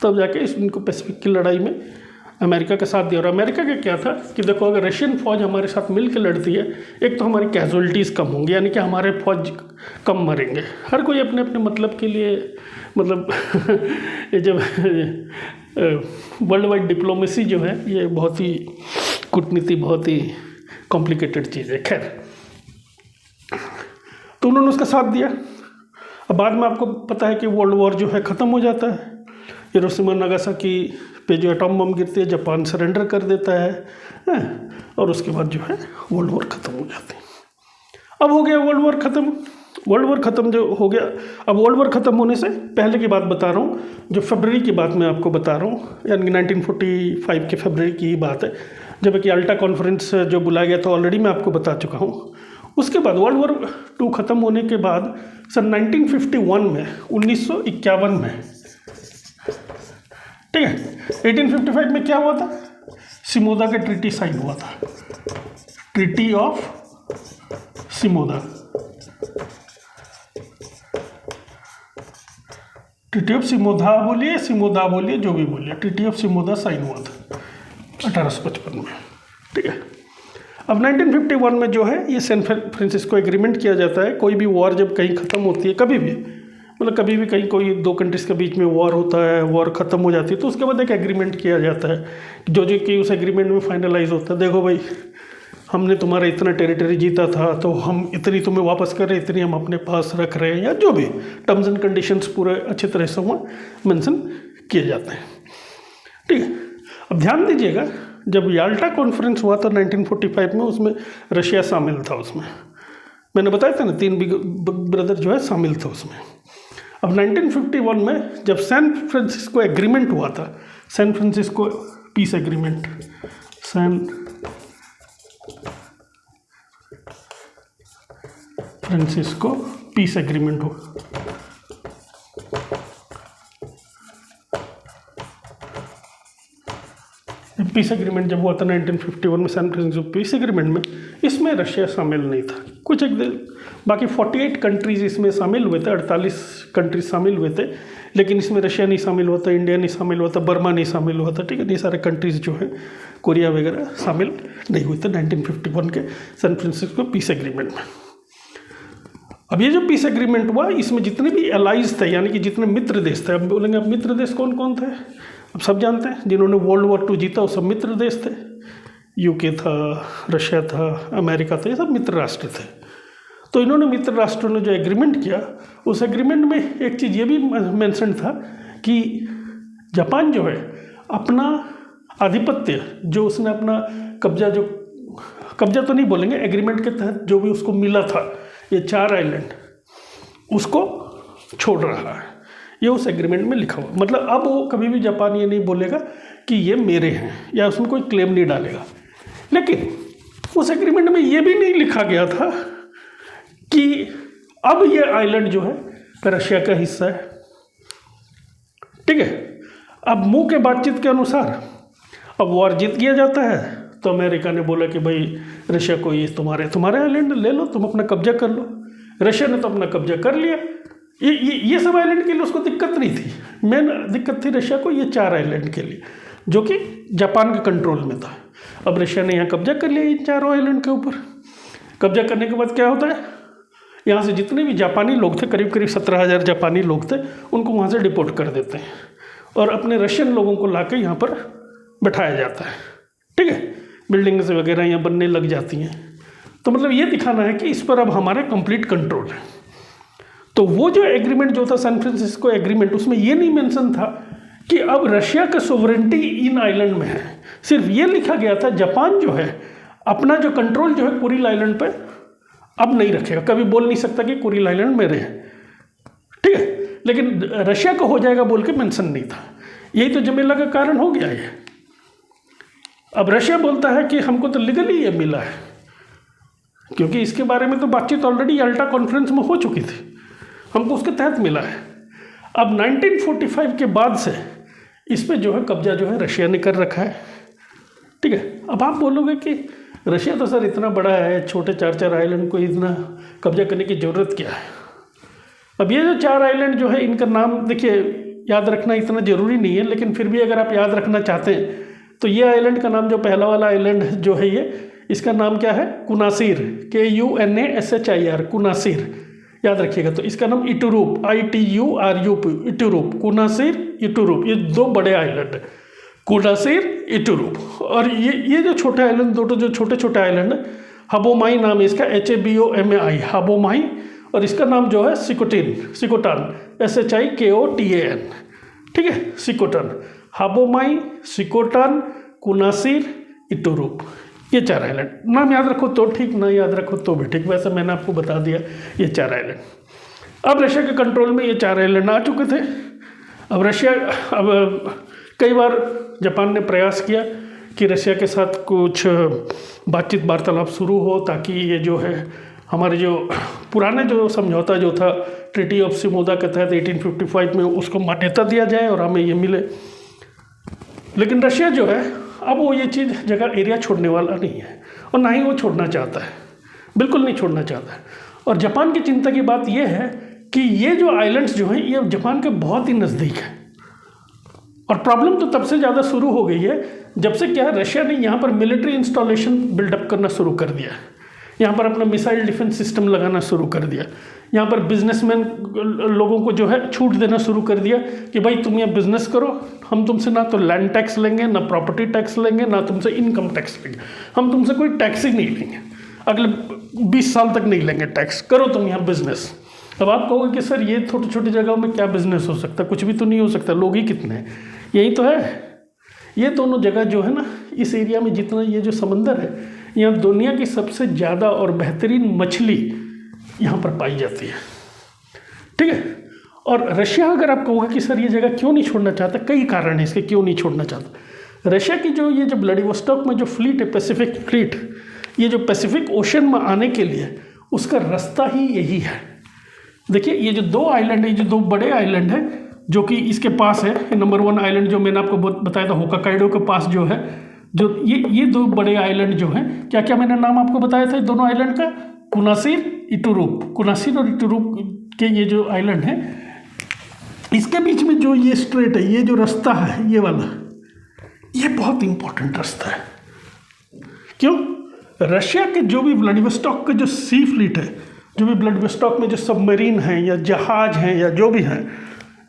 तब जाके इनको पैसिफिक की लड़ाई में अमेरिका का साथ दिया। और अमेरिका का क्या था कि देखो, अगर रशियन फौज हमारे साथ मिल के लड़ती है, एक तो हमारी कैजुअलिटीज़ कम होंगी, यानी कि हमारे फौज कम मरेंगे। हर कोई अपने अपने मतलब के लिए, मतलब ये जब वर्ल्ड वाइड डिप्लोमेसी जो है, ये बहुत ही कूटनीति बहुत ही कॉम्प्लिकेटेड चीज़ है। खैर, तो उन्होंने उसका साथ दिया। अब बाद में आपको पता है कि वर्ल्ड वॉर जो है ख़त्म हो जाता है। हिरोशिमा नागासाकी पे जो एटॉम बम गिरती है, जापान सरेंडर कर देता है, और उसके बाद जो है वर्ल्ड वॉर ख़त्म हो जाती है। अब हो गया वर्ल्ड वॉर ख़त्म। वर्ल्ड वॉर ख़त्म जो हो गया, अब वर्ल्ड वॉर ख़त्म होने से पहले की बात बता रहा हूँ, जो फरवरी की बात मैं आपको बता रहा हूँ, यानी कि 1945 के फरवरी की बात है, जब कि अल्टा कॉन्फ्रेंस जो बुलाया गया था, ऑलरेडी मैं आपको बता चुका हूँ। उसके बाद वर्ल्ड वॉर 2 ख़त्म होने के बाद सन 1951 में, 1951 में, ठीक है, 1855 में क्या हुआ था, सिमोदा का ट्रीटी साइन हुआ था, ट्रीटी ऑफ सिमोदा। ट्रीटी ऑफ सिमोदा बोलिए जो भी बोलिए, ट्रीटी ऑफ सिमोदा साइन हुआ था 1855 में, ठीक है। अब 1951 में जो है ये सैन फ्रांसिस्को एग्रीमेंट किया जाता है। कोई भी वॉर जब कहीं ख़त्म होती है, कभी भी, मतलब कभी भी कहीं कोई 2 कंट्रीज़ के बीच में वॉर होता है, वॉर ख़त्म हो जाती है, तो उसके बाद एक एग्रीमेंट किया जाता है, जो कि उस एग्रीमेंट में फाइनलाइज होता है। देखो भाई, हमने तुम्हारा इतना टेरिटरी जीता था, तो हम इतनी तुम्हें वापस कर रहे हैं, इतनी हम अपने पास रख रहे हैं, या जो भी टर्म्स एंड कंडीशंस पूरे अच्छी तरह से वहाँ मेंशन किए जाते हैं, ठीक है। अब ध्यान दीजिएगा, जब याल्टा कॉन्फ्रेंस हुआ था 1945 में, उसमें रशिया शामिल था। उसमें मैंने बताया था ना, 3 बिग ब्रदर जो है शामिल थे उसमें। अब 1951 में जब सैन फ्रांसिस्को एग्रीमेंट हुआ था, San Francisco peace agreement, San Francisco peace agreement हुआ, पीस एग्रीमेंट जब हुआ था 1951 में, सैन फ्रांसिस्को पीस एग्रीमेंट में, इसमें रशिया शामिल नहीं था। कुछ एक बाकी 48 कंट्रीज़ इसमें शामिल हुए थे, 48 कंट्रीज शामिल हुए थे, लेकिन इसमें रशिया नहीं शामिल हुआ था, इंडिया नहीं शामिल हुआ था, बर्मा नहीं शामिल हुआ था, ठीक है। ये सारे कंट्रीज़ जो हैं, कोरिया वगैरह शामिल नहीं हुए थे 1951 के सैन फ्रांसिस्को पीस एग्रीमेंट में। अब ये जो पीस एग्रीमेंट हुआ, इसमें जितने भी एलाइज थे, यानी कि जितने मित्र देश थे, अब बोलेंगे अब मित्र देश कौन कौन थे, अब सब जानते हैं, जिन्होंने वर्ल्ड वॉर 2 जीता वो सब मित्र देश थे। यूके था, रशिया था, अमेरिका था, ये सब मित्र राष्ट्र थे। तो इन्होंने मित्र राष्ट्रों ने जो एग्रीमेंट किया, उस एग्रीमेंट में एक चीज़ ये भी मेंशन था कि जापान जो है अपना आधिपत्य, जो उसने अपना कब्जा तो नहीं बोलेंगे, एग्रीमेंट के तहत जो भी उसको मिला था, ये 4 आइलैंड, उसको छोड़ रहा है। ये उस एग्रीमेंट में लिखा हुआ, मतलब अब वो कभी भी जापान ये नहीं बोलेगा कि ये मेरे हैं, या उसमें कोई क्लेम नहीं डालेगा। लेकिन उस एग्रीमेंट में ये भी नहीं लिखा गया था कि अब ये आइलैंड जो है रशिया का हिस्सा है, ठीक है। अब मुंह के बातचीत के अनुसार अब वॉर जीत गया जाता है, तो अमेरिका ने बोला कि भाई रशिया को ये तुम्हारे आइलैंड ले लो, तुम अपना कब्जा कर लो। रशिया ने तो अपना कब्जा कर लिया। ये सब आइलैंड के लिए उसको दिक्कत नहीं थी, मेन दिक्कत थी रशिया को ये 4 आइलैंड के लिए, जो कि जापान के कंट्रोल में था। अब रशिया ने यहाँ कब्जा कर लिया इन 4 आइलैंड के ऊपर। कब्जा करने के बाद क्या होता है, यहाँ से जितने भी जापानी लोग थे, करीब करीब 17,000 जापानी लोग थे, उनको वहाँ से डिपोर्ट कर देते हैं और अपने रशियन लोगों को ला के यहाँ पर बैठाया जाता है, ठीक है। बिल्डिंग्स वगैरह यहाँ बनने लग जाती हैं। तो मतलब ये दिखाना है कि इस पर अब हमारा कंप्लीट कंट्रोल है। तो वो जो एग्रीमेंट जो था सैन फ्रांसिस्को एग्रीमेंट, उसमें ये नहीं मेंशन था कि अब रशिया का सोवरेंटी इन आइलैंड में है। सिर्फ ये लिखा गया था जापान जो है अपना जो कंट्रोल जो है कुरिल आइलैंड पे अब नहीं रखेगा, कभी बोल नहीं सकता कि कुरिल आइलैंड मेरे हैं, ठीक है। लेकिन रशिया का हो जाएगा बोल के मेंशन नहीं था। यही तो झमेला का कारण हो गया ये। अब रशिया बोलता है कि हमको तो लीगली ये मिला है, क्योंकि इसके बारे में तो बातचीत ऑलरेडी याल्टा कॉन्फ्रेंस में हो चुकी थी, हमको उसके तहत मिला है। अब 1945 के बाद से इस पे जो है कब्जा जो है रशिया ने कर रखा है, ठीक है। अब आप बोलोगे कि रशिया तो सर इतना बड़ा है, छोटे 4-4 आइलैंड को इतना कब्जा करने की ज़रूरत क्या है। अब ये जो 4 आइलैंड जो है इनका नाम देखिए याद रखना इतना ज़रूरी नहीं है, लेकिन फिर भी अगर आप याद रखना चाहते हैं तो ये आइलैंड का नाम जो पहला वाला आइलैंड जो है ये, इसका नाम क्या है? कुनासिर, KUNASHIR, कुनासिर, याद रखिएगा। तो इसका नाम इटुरूप, ITURUP, इटुरूप, कुनासिर, इटुरूप, ये 2 बड़े आइलैंड है, कुनासिर, इटुरूप। और ये जो छोटे आइलैंड, 2 जो छोटे छोटे आइलैंड है, हाबोमाई नाम है इसका, HABOMAI, हाबोमाई, और इसका नाम जो है सिकोटिन, सिकोटान, SHIKOTAN, ठीक है, सिकोटान, हाबोमाई, सिकोटान, कुनासिर, इटुरूप, ये 4 आइलैंड। नाम याद रखो तो ठीक, ना याद रखो तो भी ठीक, वैसे मैंने आपको बता दिया ये 4 आइलैंड। अब रशिया के कंट्रोल में ये 4 आइलैंड आ चुके थे। अब कई बार जापान ने प्रयास किया कि रशिया के साथ कुछ बातचीत वार्तालाप शुरू हो, ताकि ये जो है हमारे जो पुराने जो समझौता जो था ट्रीटी ऑफ शिमोदा के तहत 1855 में, उसको मान्यता दिया जाए और हमें ये मिले। लेकिन रशिया जो है अब वो ये चीज़ जगह एरिया छोड़ने वाला नहीं है, और ना ही वो छोड़ना चाहता है, बिल्कुल नहीं छोड़ना चाहता है। और जापान की चिंता की बात यह है कि ये जो आइलैंड्स जो हैं ये जापान के बहुत ही नज़दीक है। और प्रॉब्लम तो तब से ज़्यादा शुरू हो गई है जब से क्या है, रशिया ने यहाँ पर मिलिट्री इंस्टॉलेशन बिल्डअप करना शुरू कर दिया, यहाँ पर अपना मिसाइल डिफेंस सिस्टम लगाना शुरू कर दिया, यहाँ पर बिजनेसमैन लोगों को जो है छूट देना शुरू कर दिया कि भाई तुम यहाँ बिजनेस करो, हम तुमसे ना तो लैंड टैक्स लेंगे, ना प्रॉपर्टी टैक्स लेंगे, ना तुमसे इनकम टैक्स लेंगे, हम तुमसे कोई टैक्स ही नहीं लेंगे, अगले 20 साल तक नहीं लेंगे टैक्स, करो तुम यहाँ बिजनेस। अब आप कहोगे कि सर ये छोटी छोटी जगहों में क्या बिजनेस हो सकता है? कुछ भी तो नहीं हो सकता, लोग ही कितने हैं, यही तो है। ये दोनों जगह जो है ना, इस एरिया में जितना ये जो समंदर है, यहाँ दुनिया की सबसे ज़्यादा और बेहतरीन मछली यहाँ पर पाई जाती है, ठीक है। और रशिया, अगर आप कहोगे कि सर ये जगह क्यों नहीं छोड़ना चाहता, कई कारण है इसके क्यों नहीं छोड़ना चाहता। रशिया की जो ये जो व्लादिवोस्टॉक में जो फ्लीट है, पैसिफिक फ्लीट, ये जो पैसिफिक ओशन में आने के लिए उसका रास्ता ही यही है। देखिए ये जो 2 आइलैंड है, ये जो 2 बड़े आइलैंड है जो कि इसके पास है, नंबर 1 आइलैंड जो मैंने आपको बताया था होकाकाइडो के पास जो है, जो ये 2 बड़े आइलैंड जो हैं, क्या क्या मैंने नाम आपको बताया था दोनों आइलैंड का? कुनासिर, इटुरूप, कुनासिर और इटुरूप के ये जो आइलैंड है, इसके बीच में जो ये स्ट्रेट है, ये जो रास्ता है ये वाला, ये बहुत इंपॉर्टेंट रास्ता है। क्यों? रशिया के जो भी व्लादिवोस्टॉक का जो सी फ्लीट है, जो भी व्लादिवोस्टॉक में जो सबमरीन हैं या जहाज हैं या जो भी हैं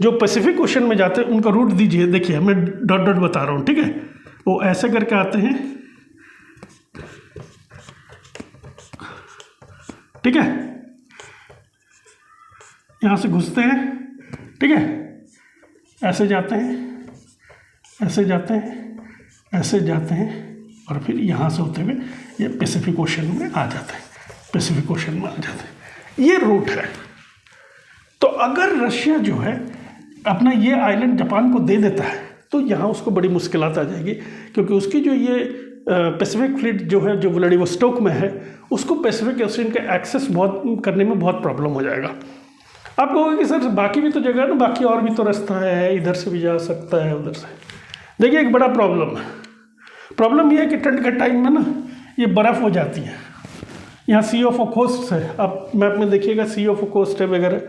जो पैसिफिक ओशन में जाते हैं, उनका रूट दीजिए। देखिए मैं डॉट डॉट बता रहा हूँ, ठीक है। वो ऐसे करके आते हैं, ठीक है, यहाँ से घुसते हैं, ठीक है, ऐसे जाते हैं, ऐसे जाते हैं, ऐसे जाते हैं, और फिर यहाँ से होते हुए ये पैसिफिक ओशन में आ जाते हैं, पैसिफिक ओशन में आ जाते हैं। ये रूट है। तो अगर रशिया जो है अपना ये आइलैंड जापान को दे देता है तो यहाँ उसको बड़ी मुश्किलात आ जाएगी, क्योंकि उसकी जो ये पैसिफिक फ्लीट जो है, जो व्लादिवोस्टॉक में है, उसको पैसिफिक ओशन के एक्सेस बहुत करने में बहुत प्रॉब्लम हो जाएगा। आप कहोगे कि सर बाकी भी तो जगह है ना, बाकी और भी तो रास्ता है, इधर से भी जा सकता है, उधर से। देखिए एक बड़ा प्रॉब्लम ये है कि ठंड के टाइम में ना ये बर्फ़ हो जाती है। यहाँ सी ऑफ ओखोस्ट है, आप मैप में देखिएगा सी ऑफ ओखोस्ट है वगैरह,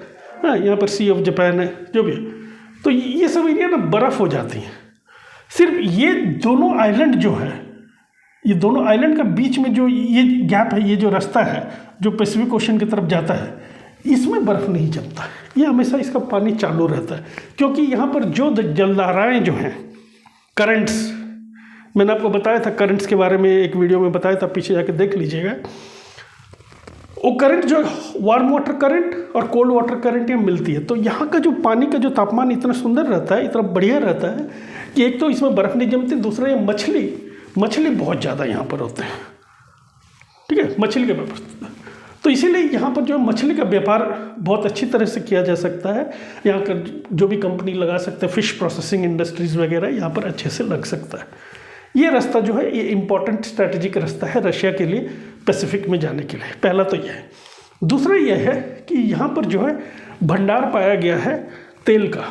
हाँ, यहाँ पर सी ऑफ जापान है, जो भी है। तो ये सब एरिया ना बर्फ़ हो जाती है। सिर्फ ये दोनों आइलैंड जो है, ये दोनों आइलैंड का बीच में जो ये गैप है, ये जो रास्ता है जो पैसिफिक ओशन की तरफ जाता है, इसमें बर्फ़ नहीं जमता है। ये हमेशा इसका पानी चालू रहता है, क्योंकि यहाँ पर जो जलधाराएँ जो हैं, करंट्स, मैंने आपको बताया था करंट्स के बारे में, एक वीडियो में बताया था, पीछे जाके देख लीजिएगा। वो करंट जो वार्म वाटर करंट और कोल्ड वाटर करंट ये मिलती है, तो यहाँ का जो पानी का जो तापमान इतना सुंदर रहता है, इतना बढ़िया रहता है कि एक तो इसमें बर्फ़ नहीं जमती, दूसरा ये मछली बहुत ज़्यादा यहाँ पर होते हैं, ठीक है, मछली का व्यापार। तो इसीलिए यहाँ पर जो मछली का व्यापार बहुत अच्छी तरह से किया जा सकता है। यहाँ का जो भी कंपनी लगा सकते हैं, फिश प्रोसेसिंग इंडस्ट्रीज़ वगैरह यहाँ पर अच्छे से लग सकता है। ये रास्ता जो है ये इम्पॉर्टेंट स्ट्रैटेजिक रास्ता है रशिया के लिए पैसिफिक में जाने के लिए। पहला तो यह है। दूसरा यह है कि यहाँ पर जो है भंडार पाया गया है तेल का,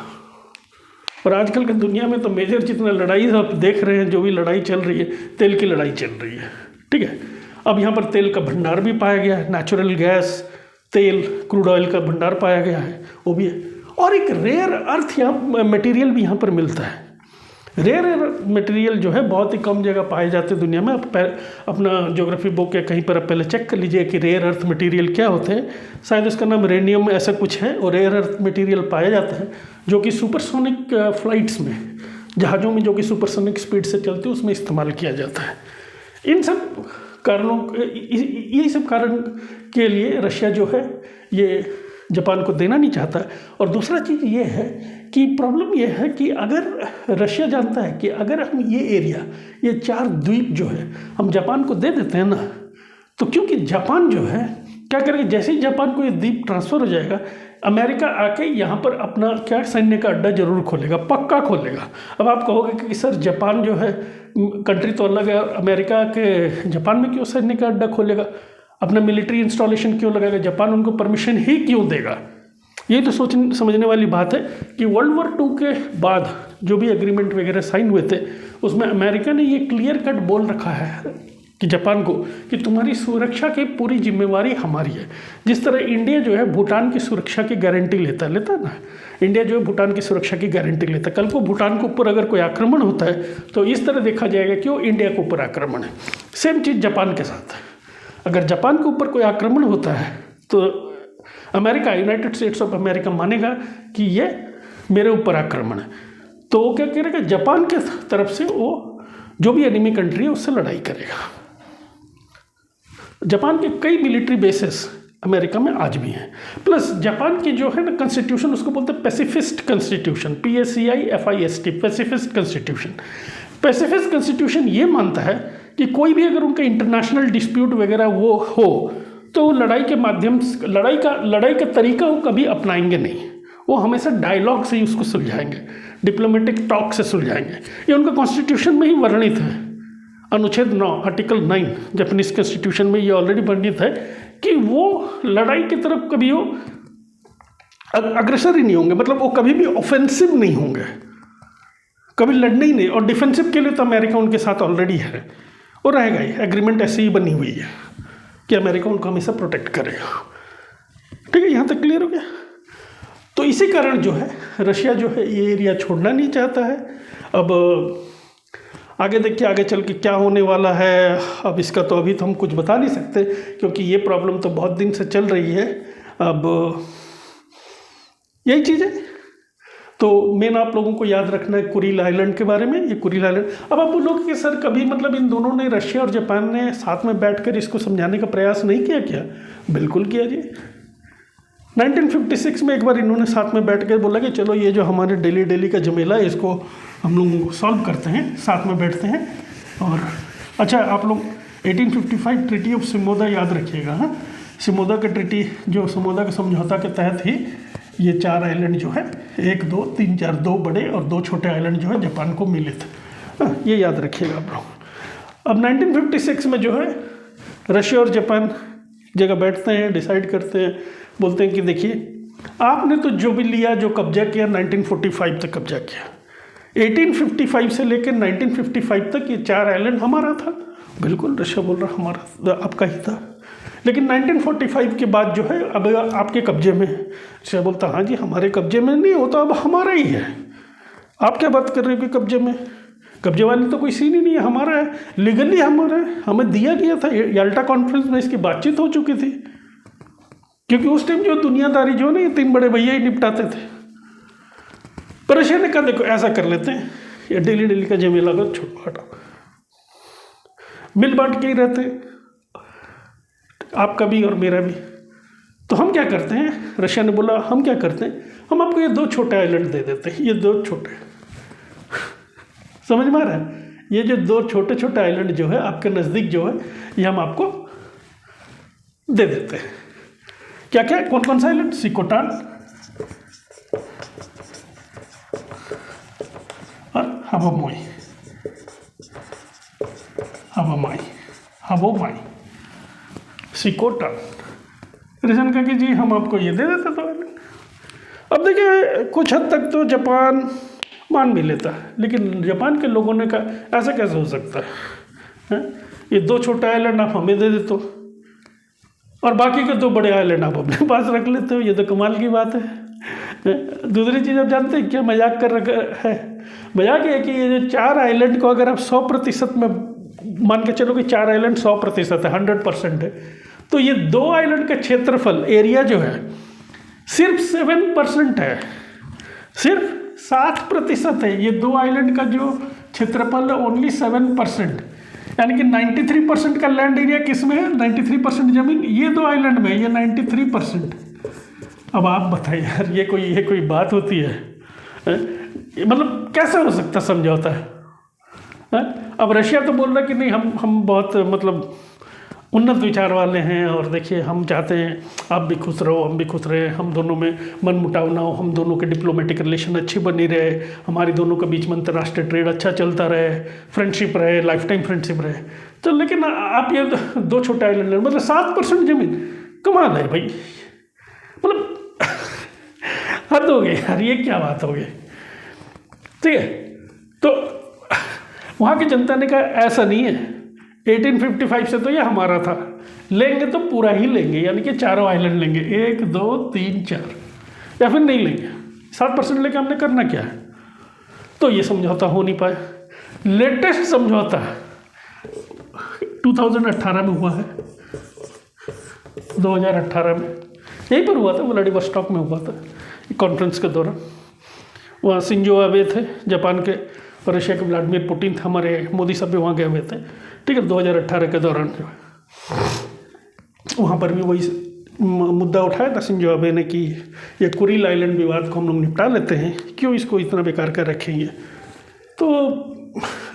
और आजकल की दुनिया में तो मेजर जितना लड़ाई आप देख रहे हैं, जो भी लड़ाई चल रही है, तेल की लड़ाई चल रही है, ठीक है। अब यहाँ पर तेल का भंडार भी पाया गया है, नेचुरल गैस, तेल, क्रूड ऑयल का भंडार पाया गया है, वो भी है। और एक रेयर अर्थ यहाँ मटेरियल भी यहाँ पर मिलता है। रेयर मटेरियल जो है बहुत ही कम जगह पाए जाते हैं दुनिया में। आप अपना ज्योग्राफी बुक या कहीं पर आप पहले चेक कर लीजिए कि रेयर अर्थ मटेरियल क्या होते हैं। शायद इसका नाम रेनियम ऐसा कुछ है, और रेयर अर्थ मटेरियल पाया जाता है जो कि सुपरसोनिक फ्लाइट्स में, जहाज़ों में जो कि सुपरसोनिक स्पीड से चलते हैं, उसमें इस्तेमाल किया जाता है। इन सब कारणों, यही सब कारण के लिए रशिया जो है ये जापान को देना नहीं चाहता। और दूसरा चीज़ ये है कि प्रॉब्लम ये है कि अगर रशिया जानता है कि अगर हम ये एरिया, ये 4 द्वीप जो है हम जापान को दे देते हैं ना, तो क्योंकि जापान जो है क्या करेगा, जैसे ही जापान को ये द्वीप ट्रांसफ़र हो जाएगा, अमेरिका आके यहाँ पर अपना क्या सैन्य का अड्डा जरूर खोलेगा, पक्का खोलेगा। अब आप कहोगे कि सर जापान जो है कंट्री तो अलग है, और अमेरिका के जापान में क्यों सैन्य का अड्डा खोलेगा, अपना मिलिट्री इंस्टॉलेशन क्यों लगाएगा, जापान उनको परमिशन ही क्यों देगा। ये तो समझने वाली बात है कि वर्ल्ड वॉर 2 के बाद जो भी एग्रीमेंट वगैरह साइन हुए थे, उसमें अमेरिका ने ये क्लियर कट बोल रखा है कि जापान को कि तुम्हारी सुरक्षा की पूरी जिम्मेवारी हमारी है। जिस तरह इंडिया जो है भूटान की सुरक्षा की गारंटी लेता है ना, इंडिया जो है भूटान की सुरक्षा की गारंटी लेता है। कल को भूटान के ऊपर अगर कोई आक्रमण होता है तो इस तरह देखा जाएगा कि वो इंडिया के ऊपर आक्रमण है। सेम चीज़ जापान के साथ है। अगर जापान के ऊपर कोई आक्रमण होता है तो America, United states of America मानेगा कि ये मेरे ऊपर आक्रमण है, तो वो क्या करेगा, जापान के तरफ से वो जो भी एनिमी कंट्री है उससे लड़ाई करेगा। जापान के कई मिलिट्री बेसेस अमेरिका में आज भी हैं। प्लस जापान की जो है ना कॉन्स्टिट्यूशन, उसको बोलते हैं pacifist constitution, PACIFIST, pacifist constitution. Pacifist constitution ये मानता है कि कोई भी अगर उनका इंटरनेशनल डिस्प्यूट वगैरह वो हो तो लड़ाई के माध्यम से, लड़ाई का तरीका वो कभी अपनाएंगे नहीं, वो हमेशा डायलॉग से ही उसको सुलझाएंगे, डिप्लोमेटिक टॉक से सुलझाएंगे। ये उनका कॉन्स्टिट्यूशन में ही वर्णित है। अनुच्छेद 9, आर्टिकल 9 जापानीज कॉन्स्टिट्यूशन में ये ऑलरेडी वर्णित है कि वो लड़ाई की तरफ कभी वो अग्रसर ही नहीं होंगे, मतलब वो कभी भी ऑफेंसिव नहीं होंगे, कभी लड़ने ही नहीं। और डिफेंसिव के लिए तो अमेरिका उनके साथ ऑलरेडी है, और रहेगा ही। एग्रीमेंट ऐसे ही बनी हुई है कि अमेरिका उनको हमेशा प्रोटेक्ट करेगा। ठीक है, यहाँ तक क्लियर हो गया। तो इसी कारण जो है रशिया जो है ये एरिया छोड़ना नहीं चाहता है। अब आगे देखिए, आगे चल के क्या होने वाला है, अब इसका तो अभी तो हम कुछ बता नहीं सकते, क्योंकि ये प्रॉब्लम तो बहुत दिन से चल रही है। अब यही चीज़ है। तो मेन आप लोगों को याद रखना है कुरिल आइलैंड के बारे में। ये कुरिल आइलैंड, अब आप बोलोगे कि सर कभी मतलब इन दोनों ने, रशिया और जापान ने साथ में बैठकर इसको समझाने का प्रयास नहीं किया क्या? बिल्कुल किया जी। 1956 में एक बार इन्होंने साथ में बैठ कर बोला कि चलो ये जो हमारे दिल्ली का झमेला है इसको हम लोग सॉल्व करते हैं, साथ में बैठते हैं। और अच्छा, आप लोग 1855 ट्रीटी ऑफ सिमोदा याद रखिएगा। हाँ, सिमोदा का ट्रीटी, जो सिमोदा के समझौता के तहत ही ये 4 आइलैंड जो है, 1, 2, 3, 4, 2 बड़े और 2 छोटे आइलैंड जो है जापान को मिले थे। हाँ, ये याद रखिएगा आप लोग। अब 1956 में जो है रशिया और जापान जगह बैठते हैं, डिसाइड करते हैं, बोलते हैं कि देखिए आपने तो जो भी लिया, जो कब्जा किया 1945 तक कब्जा किया। 1855 से लेकर 1955 तक ये 4 आइलैंड हमारा था। बिल्कुल, रशिया बोल रहा हमारा, आपका ही था। लेकिन 1945 के बाद जो है अब आपके कब्जे में। रशिया बोलता हाँ जी हमारे कब्जे में नहीं होता, अब हमारा ही है। आप क्या बात कर रहे हो कि कब्जे में? कब्जे वाली तो कोई सीन ही नहीं है, हमारा है, लीगली हमारा है, हमें दिया गया था। याल्टा कॉन्फ्रेंस में इसकी बातचीत हो चुकी थी, क्योंकि उस टाइम जो दुनियादारी जो ना ये 3 बड़े भैया ही निपटाते थे। पर रशिया ने कहा देखो ऐसा कर लेते हैं, ये दिल्ली का झमेला को छोड़ हटाओ, मिल बांट के ही रहते, आपका भी और मेरा भी। तो हम क्या करते हैं, रशिया ने बोला हम क्या करते हैं, हम आपको ये 2 छोटे आइलैंड दे देते हैं। ये 2 छोटे, समझ में आ रहा है? ये जो 2 छोटे छोटे आइलैंड जो है आपके नज़दीक जो है, ये हम आपको दे देते हैं। क्या क्या, कौन कौन सा आइलैंड? सिकोटान और हबोमाई, सिकोटान। रीजन का कि जी हम आपको ये दे देते तो। अब देखिए कुछ हद तक तो जापान मान भी लेता है, लेकिन जापान के लोगों ने कहा ऐसा कैसे हो सकता है? ये 2 छोटे आइलैंड आप हमें दे देते हो, और बाकी के 2 बड़े आइलैंड आप अपने पास रख लेते हो। ये तो कमाल की बात है। दूसरी चीज़ आप जानते हैं क्या मजाक कर रखा है? मजाक ये है कि ये जो 4 आइलैंड को अगर आप 100% में मान के चलो कि 4 आइलैंड 100% है, 100% है, तो ये 2 आइलैंड का क्षेत्रफल एरिया जो है सिर्फ 7% है, सिर्फ 7% है। ये 2 आइलैंड का जो क्षेत्रफल है ओनली 7%, यानी कि 93% का लैंड एरिया किसमें है? 93% जमीन ये 2 आइलैंड में, ये 93%। अब आप बताइए यार, ये कोई बात होती है? मतलब कैसे हो सकता समझौता है? अब रशिया तो बोल रहा है कि नहीं, हम बहुत मतलब उन्नत विचार वाले हैं, और देखिए हम चाहते हैं आप भी खुश रहो, हम भी खुश रहे, हम दोनों में मन मुटाव ना हो, हम दोनों के डिप्लोमेटिक रिलेशन अच्छी बनी रहे, हमारी दोनों के बीच में अंतर्राष्ट्रीय ट्रेड अच्छा चलता रहे, फ्रेंडशिप रहे, लाइफ टाइम फ्रेंडशिप रहे। तो लेकिन आप ये 2 छोटे आइलैंड मतलब 7% जमीन, कमाल है भाई, मतलब हद हो गई यार, ये क्या बात हो गई? ठीक है, तो वहाँ की जनता ने कहा ऐसा नहीं है, 1855 से तो ये हमारा था, लेंगे तो पूरा ही लेंगे, यानी कि 4 आइलैंड लेंगे, 1 2 3 4, या फिर नहीं लेंगे। 7% लेके हमने करना क्या है? तो ये समझौता हो नहीं पाया। लेटेस्ट समझौता 2018 में हुआ है, 2018 में यहीं पर हुआ था, व्लादिवोस्टॉक में हुआ था कॉन्फ्रेंस के दौरान। वहाँ शिंजो आबे थे जापान के, और रशिया के व्लादिमीर पुतिन थे, हमारे मोदी साहब भी वहाँ गए हुए थे। ठीक है, 2018 के दौरान जो है वहाँ पर भी वही मुद्दा उठाया था शिंजो आबे ने कि ये कुरिल आइलैंड विवाद को हम लोग निपटा लेते हैं, क्यों इसको इतना बेकार कर रखेंगे। तो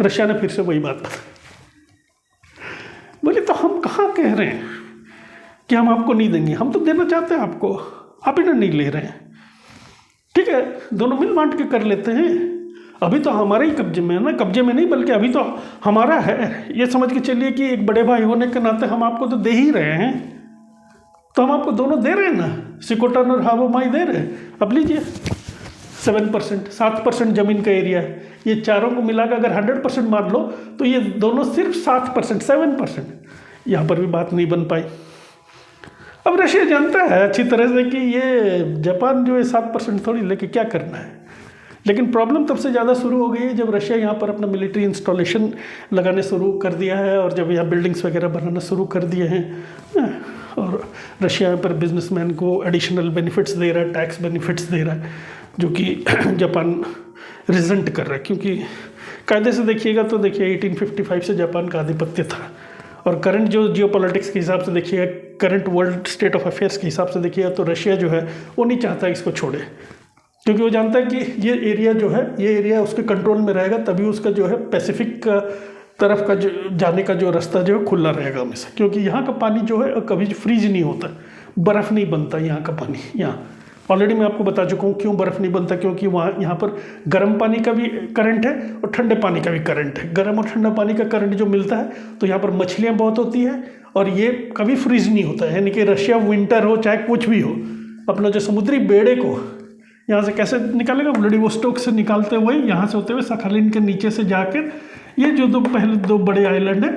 रशिया ने फिर से वही बात बताई, बोले तो हम कहाँ कह रहे हैं कि हम आपको नहीं देंगे, हम तो देना चाहते हैं आपको, आप इन्हें नहीं ले रहे हैं। ठीक है, दोनों मिल बांट के कर लेते हैं, अभी तो हमारे ही कब्जे में है ना, कब्जे में नहीं बल्कि अभी तो हमारा है। ये समझ के चलिए कि एक बड़े भाई होने के नाते हम आपको तो दे ही रहे हैं, तो हम आपको दोनों दे रहे हैं ना, सिकोटन और हावोमाई दे रहे हैं। अब लीजिए 7% जमीन का एरिया है, ये चारों को मिलाकर अगर 100% मान लो तो ये दोनों सिर्फ 7%। यहाँ पर भी बात नहीं बन पाई। अब रशिया जानता है अच्छी तरह से कि ये जापान जो है 7% थोड़ी लेके क्या करना है, लेकिन प्रॉब्लम तब से ज़्यादा शुरू हो गई है जब रशिया यहाँ पर अपना मिलिट्री इंस्टॉलेशन लगाने शुरू कर दिया है, और जब यहाँ बिल्डिंग्स वगैरह बनाना शुरू कर दिए हैं, और रशिया यहाँ पर बिजनेसमैन को एडिशनल बेनिफिट्स दे रहा है, टैक्स बेनिफिट्स दे रहा है, जो कि जापान रिजेंट कर रहा है। क्योंकि कायदे से देखिएगा तो देखिए 1855 से जापान का आधिपत्य था, और करंट जो जियोपॉलिटिक्स के हिसाब से देखिएगा, current world state of affairs के हिसाब से देखिएगा तो रशिया जो है वो नहीं चाहता इसको छोड़े, क्योंकि वो जानता है कि ये एरिया जो है, ये एरिया उसके कंट्रोल में रहेगा, तभी उसका जो है पैसिफिक का तरफ का जो जाने का जो रास्ता जो है खुला रहेगा हमेशा। क्योंकि यहाँ का पानी जो है कभी फ्रीज नहीं होता, बर्फ़ नहीं बनता यहाँ का पानी। यहाँ ऑलरेडी मैं आपको बता चुका हूँ क्यों बर्फ़ नहीं बनता, क्योंकि वहाँ यहाँ पर गर्म पानी का भी करंट है और ठंडे पानी का भी करंट है। गर्म और ठंडा पानी का करंट जो मिलता है तो यहाँ पर मछलियाँ बहुत होती है, और ये कभी फ्रीज नहीं होता है। यानी कि रशिया विंटर हो चाहे कुछ भी हो, अपना जो समुद्री बेड़े को यहाँ से कैसे निकालेगा, व्लादिवोस्टॉक से निकालते हुए यहाँ से होते हुए सखालिन के नीचे से जाकर ये जो पहले 2 बड़े आइलैंड है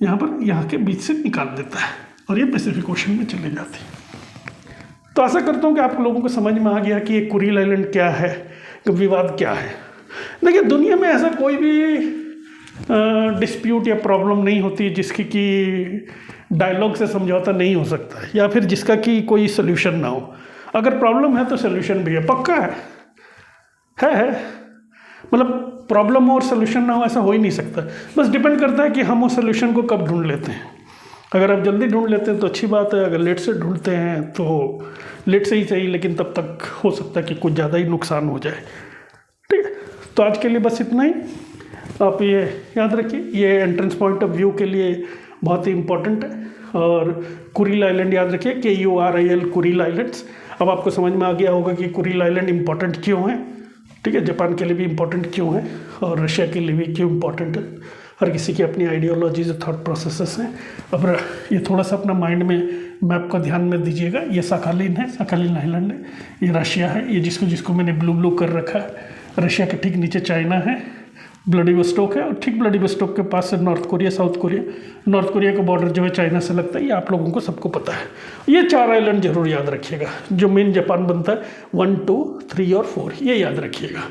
यहाँ पर, यहाँ के बीच से निकाल देता है, और ये पैसिफिक ओशन में चले जाती है। तो आशा करता हूँ कि आप लोगों को समझ में आ गया कि ये कुरिल आइलैंड क्या है, विवाद क्या है। देखिए दुनिया में ऐसा कोई भी डिस्प्यूट या प्रॉब्लम नहीं होती जिसकी कि डायलॉग से समझौता नहीं हो सकता है, या फिर जिसका कि कोई सोल्यूशन ना हो। अगर प्रॉब्लम है तो सोल्यूशन भी है, पक्का है। मतलब प्रॉब्लम हो और सोल्यूशन ना हो ऐसा हो ही नहीं सकता। बस डिपेंड करता है कि हम उस सोल्यूशन को कब ढूंढ लेते हैं। अगर आप जल्दी ढूंढ लेते हैं तो अच्छी बात है, अगर लेट से ढूंढते हैं तो लेट से ही सही, लेकिन तब तक हो सकता है कि कुछ ज़्यादा ही नुकसान हो जाए। ठीक है, तो आज के लिए बस इतना ही। आप ये याद रखिए, ये एंट्रेंस पॉइंट ऑफ व्यू के लिए बहुत ही इम्पोर्टेंट है। और कुरिल आइलैंड याद रखिए, KURIL कुरिल आइलैंड्स। अब आपको समझ में आ गया होगा कि कुरिल आइलैंड इंपॉर्टेंट क्यों है। ठीक है, जापान के लिए भी इम्पोर्टेंट क्यों है और रशिया के लिए भी क्यों इम्पोर्टेंट है। हर किसी की अपनी आइडियोलॉजीज और थॉट प्रोसेसेस हैं। अब ये थोड़ा सा अपना माइंड में मैप का ध्यान में दीजिएगा। ये सखालिन है, सखालिन आइलैंड है, ये रशिया है, ये जिसको मैंने ब्लू कर रखा है। रशिया के ठीक नीचे चाइना है, व्लादिवोस्टोक है और ठीक व्लादिवोस्टोक के पास से north Korea, south Korea, north Korea का बॉर्डर जो है चाइना से लगता है, ये आप लोगों को सबको पता है। ये 4 आइलैंड जरूर याद रखिएगा, जो मेन जापान बनता है 1, 2, 3 और 4, ये याद रखिएगा।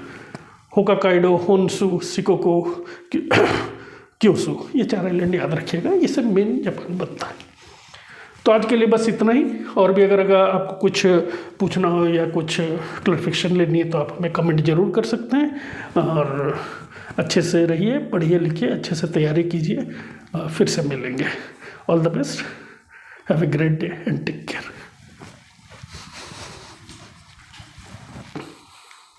होकाकाइडो, होन्सू, शिकोको, क्योसू, ये 4 आइलैंड याद रखिएगा, ये सब मेन जापान बनता है। तो आज के लिए बस इतना ही। और भी अगर आपको कुछ पूछना हो या कुछ क्लैरिफिकेशन लेनी है तो आप हमें कमेंट जरूर कर सकते हैं। और अच्छे से रहिए, पढ़िए लिखिए, अच्छे से तैयारी कीजिए। फिर से मिलेंगे। All the best, have a great day and take care.